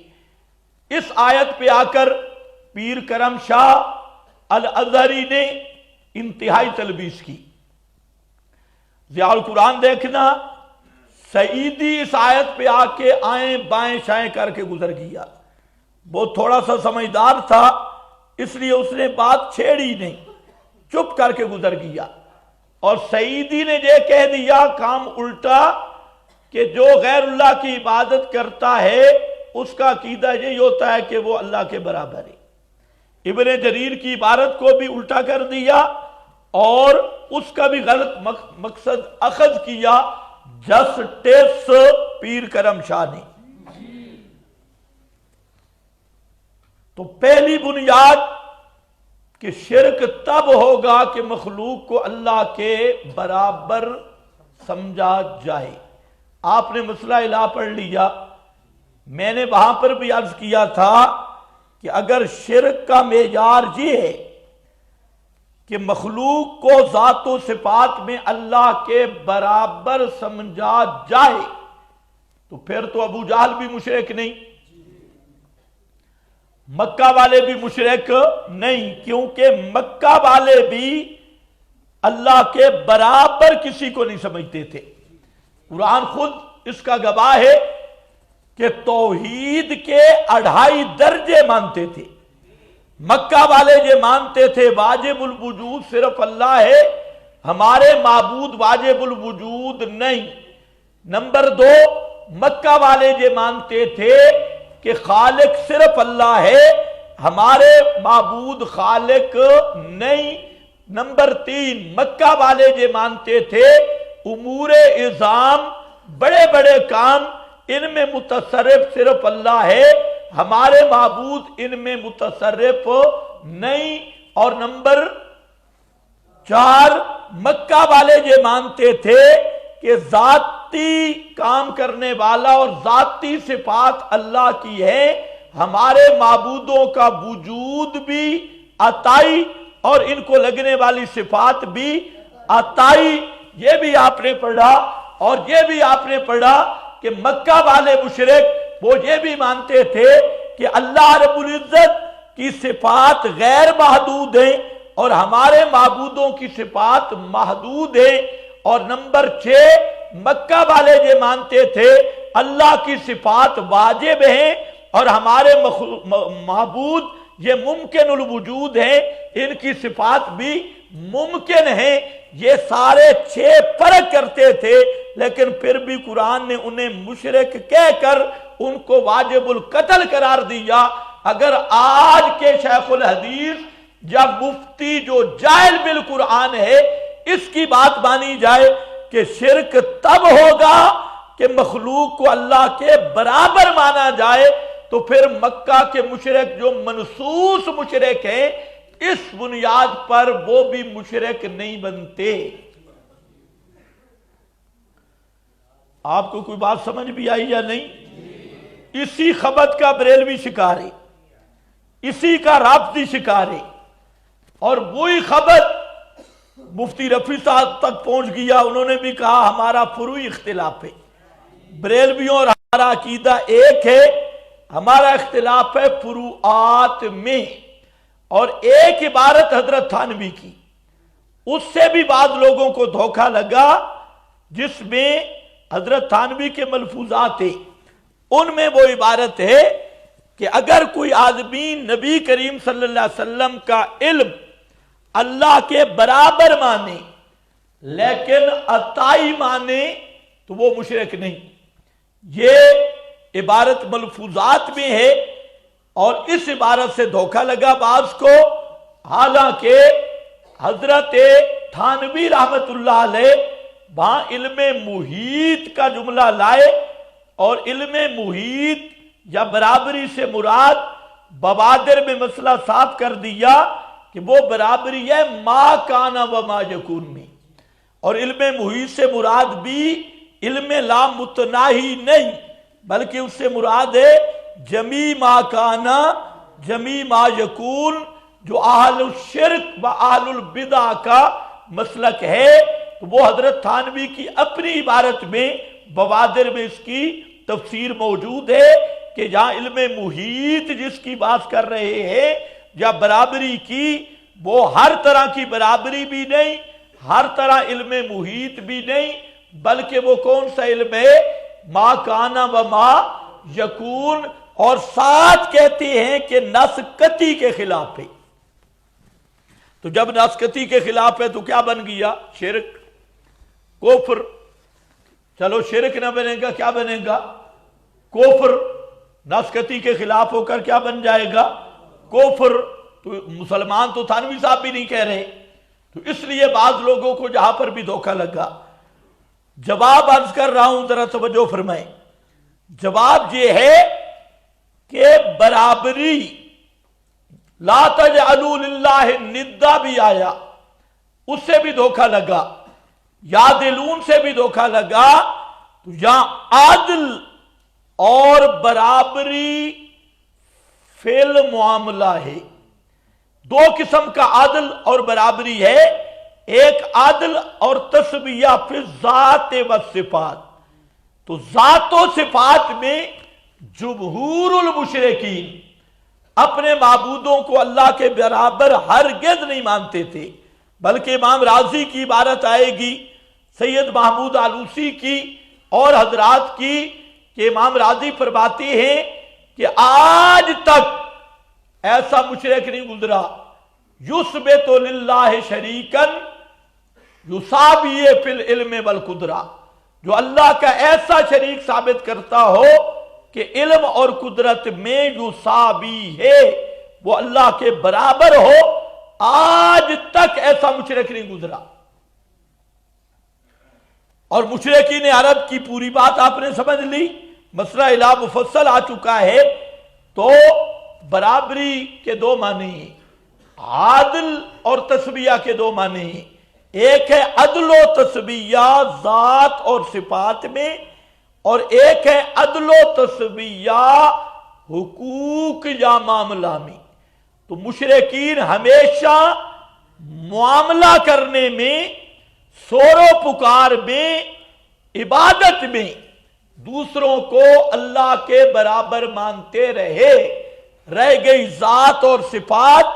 اس آیت پہ آ کر پیر کرم شاہ الازہری نے انتہائی تلبیس کی۔ ضیاء القرآن دیکھنا، سعیدی اس آیت پہ آ کے آئیں بائیں شائیں کر کے گزر گیا۔ وہ تھوڑا سا سمجھدار تھا، اس لیے اس نے بات چھیڑی نہیں، چپ کر کے گزر گیا۔ اور سعیدی نے یہ کہہ دیا کام الٹا کہ جو غیر اللہ کی عبادت کرتا ہے اس کا عقیدہ یہی ہوتا ہے کہ وہ اللہ کے برابر ہے۔ ابن جریر کی عبارت کو بھی الٹا کر دیا، اور اس کا بھی غلط مقصد اخذ کیا جسٹس پیر کرم شاہ نے۔ تو پہلی بنیاد کہ شرک تب ہوگا کہ مخلوق کو اللہ کے برابر سمجھا جائے۔ آپ نے مسئلہ الہ پڑھ لیا، میں نے وہاں پر بھی عرض کیا تھا کہ اگر شرک کا معیار یہ ہے کہ مخلوق کو ذات و صفات میں اللہ کے برابر سمجھا جائے تو پھر تو ابو جہل بھی مشرک نہیں، مکہ والے بھی مشرک نہیں، کیونکہ مکہ والے بھی اللہ کے برابر کسی کو نہیں سمجھتے تھے۔ قرآن خود اس کا گواہ ہے کہ توحید کے 2.5 درجے مانتے تھے۔ مکہ والے یہ مانتے تھے واجب الوجود صرف اللہ ہے، ہمارے معبود واجب الوجود نہیں۔ نمبر 2، مکہ والے یہ مانتے تھے کہ خالق صرف اللہ ہے، ہمارے معبود خالق نہیں۔ نمبر 3، مکہ والے یہ مانتے تھے امور اعظام، بڑے بڑے کام ان میں متصرف صرف اللہ ہے، ہمارے معبود ان میں متصرف نہیں۔ اور نمبر 4، مکہ والے یہ مانتے تھے کہ ذاتی کام کرنے والا اور ذاتی صفات اللہ کی ہے، ہمارے معبودوں کا وجود بھی عطائی اور ان کو لگنے والی صفات بھی عطائی، یہ بھی آپ نے پڑھا۔ اور یہ بھی آپ نے پڑھا کہ مکہ والے مشرک وہ یہ بھی مانتے تھے کہ اللہ رب العزت کی صفات غیر محدود ہیں اور ہمارے معبودوں کی صفات محدود ہیں۔ اور نمبر 6، مکہ والے یہ مانتے تھے اللہ کی صفات واجب ہیں اور ہمارے معبود یہ ممکن الوجود ہیں، ان کی صفات بھی ممکن ہیں۔ یہ سارے 6 فرق کرتے تھے، لیکن پھر بھی قرآن نے انہیں مشرک کہہ کر ان کو واجب القتل قرار دیا۔ اگر آج کے شیخ الحدیث یا مفتی جو جاہل بالقرآن ہے اس کی بات مانی جائے کہ شرک تب ہوگا کہ مخلوق کو اللہ کے برابر مانا جائے، تو پھر مکہ کے مشرک جو منصوص مشرک ہیں اس بنیاد پر وہ بھی مشرک نہیں بنتے۔ آپ کو کوئی بات سمجھ بھی آئی یا نہیں؟ اسی خبط کا بریلوی شکار ہے، اسی کا رافضی شکار ہے، اور وہی خبط مفتی رفیع صاحب تک پہنچ گیا۔ انہوں نے بھی کہا ہمارا فروعی اختلاف ہے، بریلویوں اور ہمارا عقیدہ ایک ہے، ہمارا اختلاف ہے فروعات میں۔ اور ایک عبارت حضرت تھانوی کی، اس سے بھی بعض لوگوں کو دھوکہ لگا، جس میں حضرت تھانوی کے ملفوظات ہیں، ان میں وہ عبارت ہے کہ اگر کوئی آدمی نبی کریم صلی اللہ علیہ وسلم کا علم اللہ کے برابر مانے لیکن عطائی مانے تو وہ مشرک نہیں۔ یہ عبارت ملفوظات میں ہے اور اس عبارت سے دھوکہ لگا بعض کو، حالانکہ حضرت تھانوی رحمت اللہ علیہ وہاں علم محیط کا جملہ لائے، اور علم محیط یا برابری سے مراد بوادر میں مسئلہ صاف کر دیا کہ وہ برابری ہے ما کان و ما یکون میں، اور علم محیط سے مراد بھی علم لا متناہی نہیں بلکہ اس سے مراد ہے جمی ما کانا جمی ما یکون، جو اہل الشرک و اہل البدع کا مسلک ہے۔ تو وہ حضرت تھانوی کی اپنی عبارت میں بوادر میں اس کی تفسیر موجود ہے کہ جہاں علم محیط جس کی بات کر رہے ہیں یا برابری کی، وہ ہر طرح کی برابری بھی نہیں، ہر طرح علم محیط بھی نہیں، بلکہ وہ کون سا علم ہے؟ ما کانا و ما یکون، اور ساتھ کہتے ہیں کہ نس قطعی کے خلاف ہے۔ تو جب نس قطعی کے خلاف ہے تو کیا بن گیا؟ شرک، کفر۔ چلو شرک نہ بنے گا، کیا بنے گا؟ کفر۔ نس قطعی کے خلاف ہو کر کیا بن جائے گا؟ کفر۔ تو مسلمان تو تھانوی صاحب بھی نہیں کہہ رہے، تو اس لیے بعض لوگوں کو جہاں پر بھی دھوکہ لگا۔ جواب عرض کر رہا ہوں، ذرا توجہ فرمائیں۔ جواب یہ ہے کہ برابری لا تجعلوا للہ ندا بھی آیا، اس سے بھی دھوکہ لگا، یادلون سے بھی دھوکہ لگا۔ تو یہاں عدل اور برابری فی المعاملہ ہے، دو قسم کا عدل اور برابری ہے، ایک عدل اور تسویہ فی الذات و صفات۔ تو ذات و صفات میں جمہور المشرکین اپنے معبودوں کو اللہ کے برابر ہرگز نہیں مانتے تھے، بلکہ امام راضی کی عبارت آئے گی، سید محمود آلوسی کی اور حضرات کی، کہ امام راضی فرماتے ہیں کہ آج تک ایسا مشرک نہیں گزرا یثبت للہ شریکا یساوی فی العلم والقدرہ، جو اللہ کا ایسا شریک ثابت کرتا ہو کہ علم اور قدرت میں یساوی ہے، وہ اللہ کے برابر ہو، آج تک ایسا مشرک نہیں گزرا۔ اور مشرکین عرب کی پوری بات آپ نے سمجھ لی، مسئلہ الہ مفصل آ چکا ہے۔ تو برابری کے دو معنی ہیں، عادل اور تسویہ کے دو معنی ہیں، ایک ہے عدل و تسویہ ذات اور صفات میں، اور ایک ہے عدل و تسویہ حقوق یا معاملہ میں۔ تو مشرکین ہمیشہ معاملہ کرنے میں، سور و پکار میں، عبادت میں دوسروں کو اللہ کے برابر مانتے رہ گئی ذات اور صفات،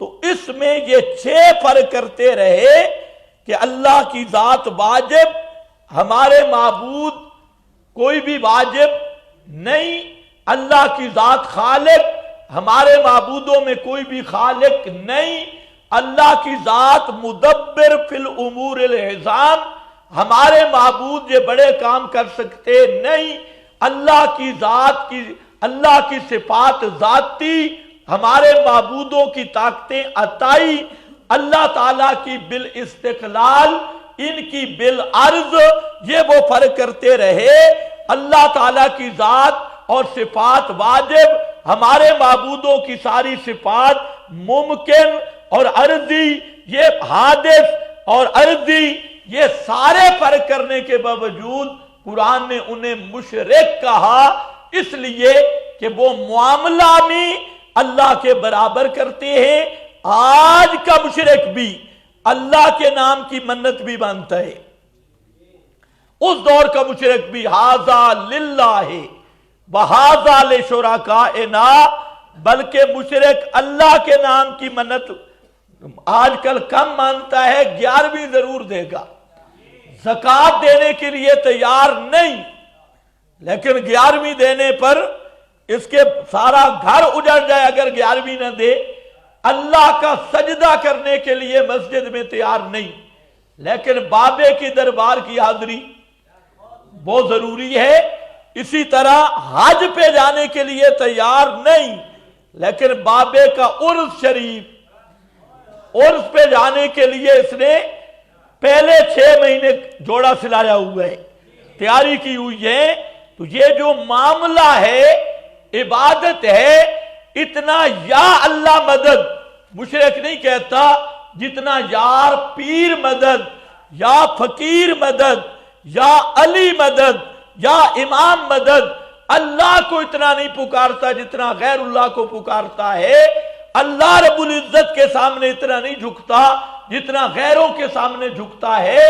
تو اس میں یہ 6 فرق کرتے رہے کہ اللہ کی ذات واجب، ہمارے معبود کوئی بھی واجب نہیں، اللہ کی ذات خالق، ہمارے معبودوں میں کوئی بھی خالق نہیں، اللہ کی ذات مدبر فی الامور العظام، ہمارے معبود یہ بڑے کام کر سکتے نہیں، اللہ کی ذات کی، اللہ کی صفات ذاتی، ہمارے معبودوں کی طاقتیں عطائی، اللہ تعالیٰ کی بالاستقلال، ان کی بالعرض، یہ وہ فرق کرتے رہے۔ اللہ تعالیٰ کی ذات اور صفات واجب، ہمارے معبودوں کی ساری صفات ممکن اور عرضی، یہ حادث اور عرضی، یہ سارے فرق کرنے کے باوجود قرآن نے انہیں مشرک کہا، اس لیے کہ وہ معاملہ میں اللہ کے برابر کرتے ہیں۔ آج کا مشرک بھی اللہ کے نام کی منت بھی مانتا ہے، اس دور کا مشرک بھی ھذا للہ وھذا لشرکائنا، بلکہ مشرک اللہ کے نام کی منت آج کل کم مانتا ہے، 11ویں ضرور دے گا، زکوٰۃ دینے کے لیے تیار نہیں، لیکن 11ویں دینے پر اس کے سارا گھر اجڑ جائے اگر 11ویں نہ دے، اللہ کا سجدہ کرنے کے لیے مسجد میں تیار نہیں، لیکن بابے کی دربار کی حاضری بہت ضروری ہے۔ اسی طرح حج پہ جانے کے لیے تیار نہیں، لیکن بابے کا عرس شریف، عرس پہ جانے کے لیے اس نے پہلے 6 مہینے جوڑا سلایا ہوا ہے، تیاری کی ہوئی ہے۔ تو یہ جو معاملہ ہے، عبادت ہے، اتنا یا اللہ مدد مشرک نہیں کہتا جتنا یار پیر مدد، یا فقیر مدد، یا علی مدد، یا امام مدد، اللہ کو اتنا نہیں پکارتا جتنا غیر اللہ کو پکارتا ہے، اللہ رب العزت کے سامنے اتنا نہیں جھکتا جتنا غیروں کے سامنے جھکتا ہے،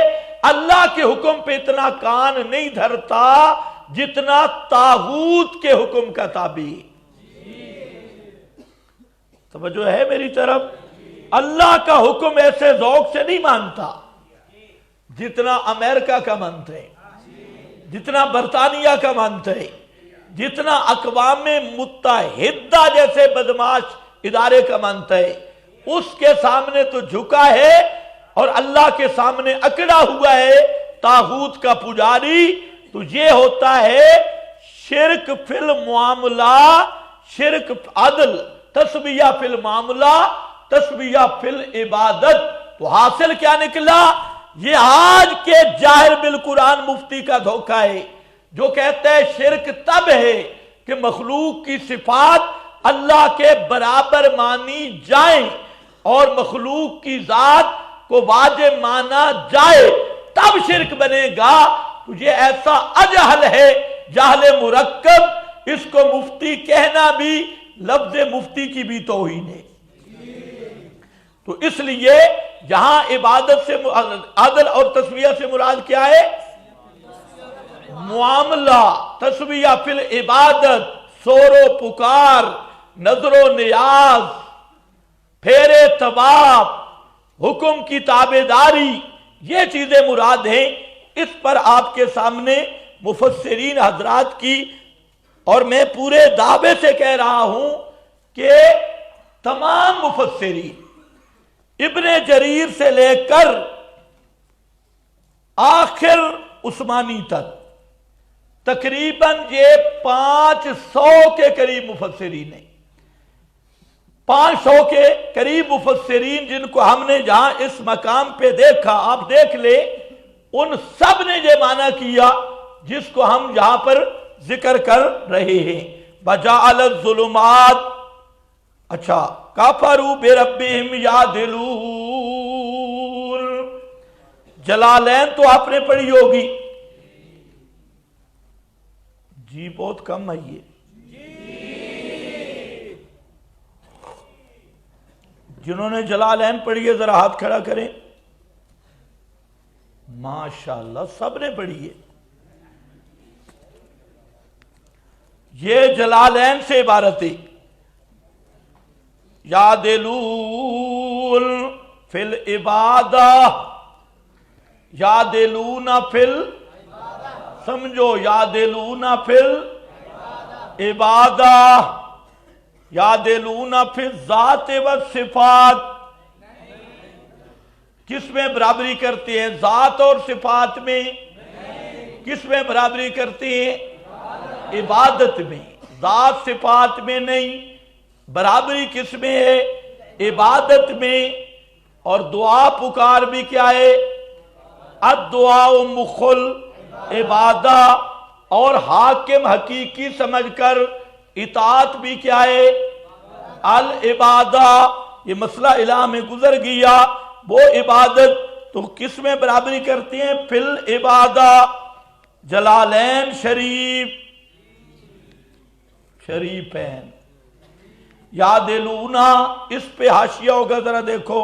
اللہ کے حکم پہ اتنا کان نہیں دھرتا جتنا طاغوت کے حکم کا تابع۔ توجہ ہے میری طرف؟ اللہ کا حکم ایسے ذوق سے نہیں مانتا جتنا امریکہ کا مانتا ہے، جتنا برطانیہ کا مانتا ہے، جتنا اقوام متحدہ جیسے بدماش ادارے کا مانتا ہے، اس کے سامنے تو جھکا ہے، اور اللہ کے سامنے اکڑا ہوا ہے طاغوت کا پجاری۔ تو یہ ہوتا ہے شرک فی المعاملہ، شرک عدل، تسویہ فی المعاملہ، تسویہ فی العبادت۔ تو حاصل کیا نکلا؟ یہ آج کے جاہر بالقرآن مفتی کا دھوکہ ہے جو کہتا ہے شرک تب ہے کہ مخلوق کی صفات اللہ کے برابر مانی جائیں اور مخلوق کی ذات کو واجب مانا جائے، تب شرک بنے گا۔ تو یہ ایسا اجہل ہے، جہل مرکب، اس کو مفتی کہنا بھی لفظ مفتی کی بھی توہین ہے۔ تو اس لیے یہاں عبادت سے عدل اور تسویہ سے مراد کیا ہے؟ معاملہ، تسویہ فی العبادت، سور و پکار، نظر و نیاز، پھیرے طواف، حکم کی تابعداری، یہ چیزیں مراد ہیں۔ اس پر آپ کے سامنے مفسرین حضرات کی، اور میں پورے دعوے سے کہہ رہا ہوں کہ تمام مفسرین ابن جریر سے لے کر آخر عثمانی تک تقریباً یہ 500 کے قریب مفسرین ہیں، 500 کے قریب مفسرین جن کو ہم نے جہاں اس مقام پہ دیکھا، آپ دیکھ لیں، ان سب نے یہ معنی کیا جس کو ہم یہاں پر ذکر کر رہے ہیں۔ وَجَعَلَ الظُّلُمَاتِ، اچھا، کَفَرُوا بِرَبِّهِمْ يَعْدِلُونَ، جلالین تو آپ نے پڑھی ہوگی، جی بہت کم ہے یہ، جنہوں نے جلالین پڑھی ہے ذرا ہاتھ کھڑا کریں. ماشاءاللہ سب نے پڑھی ہے. یہ جلالین سے عبارت ہے. یعدلون فی العبادہ، یعدلون فی سمجھو، یعدلون فی العبادہ، یعدلون فی الذات والصفات. کس میں برابری کرتے ہیں؟ ذات اور صفات میں. کس میں برابری کرتے ہیں؟ عبادت میں. ذات صفات میں نہیں. برابری کس میں ہے؟ عبادت میں. اور دعا پکار بھی کیا ہے؟ الدعاء مخل عبادہ. اور حاکم حقیقی سمجھ کر اطاعت بھی کیا ہے؟ العبادہ. یہ مسئلہ الہ میں گزر گیا. وہ عبادت تو کس میں برابری کرتے ہیں؟ فی العبادہ. جلالین شریفین. یعدلون اس پہ حاشیہ ہوگا، ذرا دیکھو.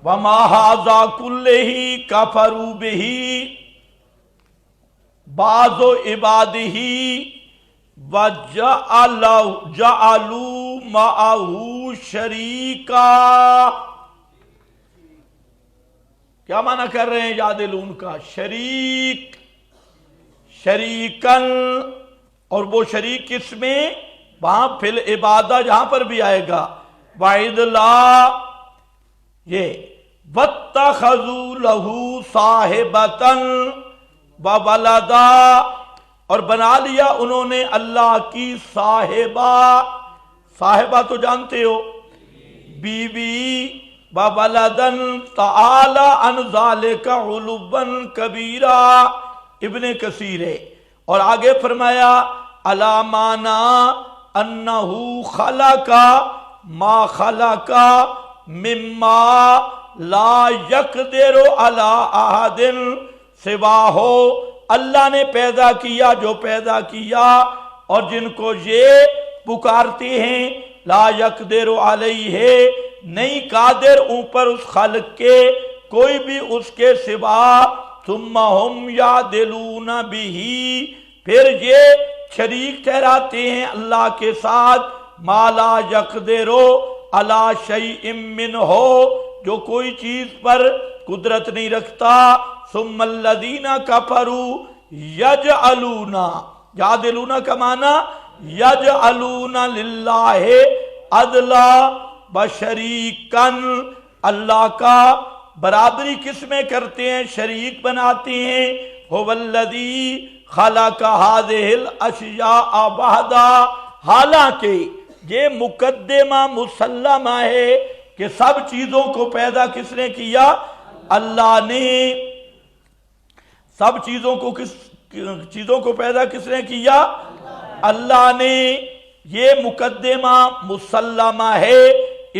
وَمَا هَذَا كُلِّهِ كَفَرُوا بِهِ بعض عبادہ وَجَعَلُوا مَعَهُ شَرِيكًا. کیا معنی کر رہے ہیں یعدلون کا؟ شریک، شریکن. اور وہ شریک کس میں؟ وہاں فی العبادہ جہاں پر بھی آئے گا. وَعِدْ لَا یہ وَاتَّخَذُوا لَهُ صَاحِبَةً وَوَلَدًا، اور بنا لیا انہوں نے اللہ کی صاحبہ. صاحبہ تو جانتے ہو، بیوی. وَوَلَدًا تَعَالَى عَنْ ذَلِكَ عُلُوًّا كَبِيرًا. ابن کثیر ہے. اور آگے فرمایا عَلَى مَانَا أَنَّهُ خَلَقَ مَا خَلَقَ مِمَّا لَا يَقْدِرُ عَلَى أَحَدٍ سواہ. اللہ نے پیدا کیا جو پیدا کیا، اور جن کو یہ پکارتے ہیں لا یقدر علیہ، نہیں قادر اوپر اس خلق کے کوئی بھی اس کے سوا. ثم ہم یعدلون بہ، پھر یہ شریک ٹھہراتے ہیں اللہ کے ساتھ ما لا یقدر علی شیء منہ، جو کوئی چیز پر قدرت نہیں رکھتا. ثم الذین کفروا یجعلون، یعدلون کا معنی یجعلون للہ عدلا وشریکن. اللہ کا برابری کس میں کرتے ہیں؟ شریک بناتے ہیں. هو الذی خلق هذه الاشیاء وحدہ. حالانکہ یہ مقدمہ مسلمہ ہے کہ سب چیزوں کو پیدا کس نے کیا؟ اللہ نے. سب چیزوں کو پیدا کس نے کیا؟ اللہ نے. یہ مقدمہ مسلمہ ہے.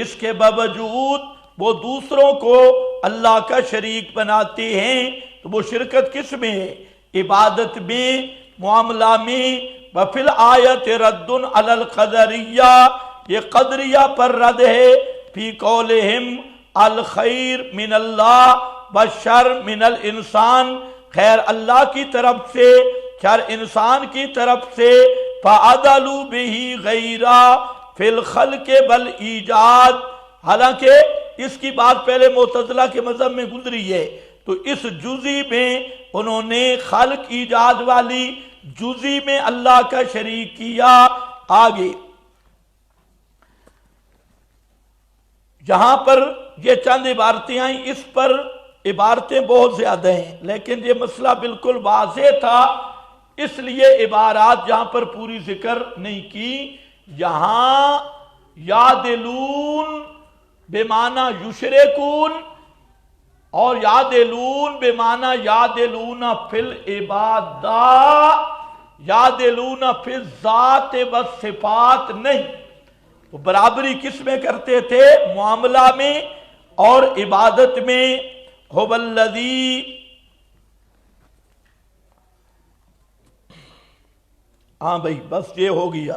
اس کے باوجود وہ دوسروں کو اللہ کا شریک بناتے ہیں. تو وہ شرکت کس میں ہے؟ عبادت میں، معاملہ میں. وفی الآیت رد علی القدریہ، یہ قدریہ پر رد ہے. فی قولہم الخیر من اللہ والشر من الانسان، خیر اللہ کی طرف سے، شر انسان کی طرف سے. فَعَدَلُوا بِهِ غَيْرًا فِي الْخَلْقِ وَالْإِيجَادِ. حالانکہ اس کی بات پہلے معتزلہ کے مذہب میں گزری ہے. تو اس جزی میں انہوں نے خلق ایجاد والی جزی میں اللہ کا شریک کیا. آگے جہاں پر یہ چند عبارتیں آئیں، اس پر عبارتیں بہت زیادہ ہیں، لیکن یہ مسئلہ بالکل واضح تھا، اس لیے عبارات جہاں پر پوری ذکر نہیں کی. یہاں یعدلون بمعنی یشرکون، اور یعدلون بمعنی یعدلون فی العبادہ، یعدلون فی الذات والصفات نہیں. تو برابری کس میں کرتے تھے؟ معاملہ میں اور عبادت میں. هو الذی، ہاں بھائی بس یہ ہو گیا۔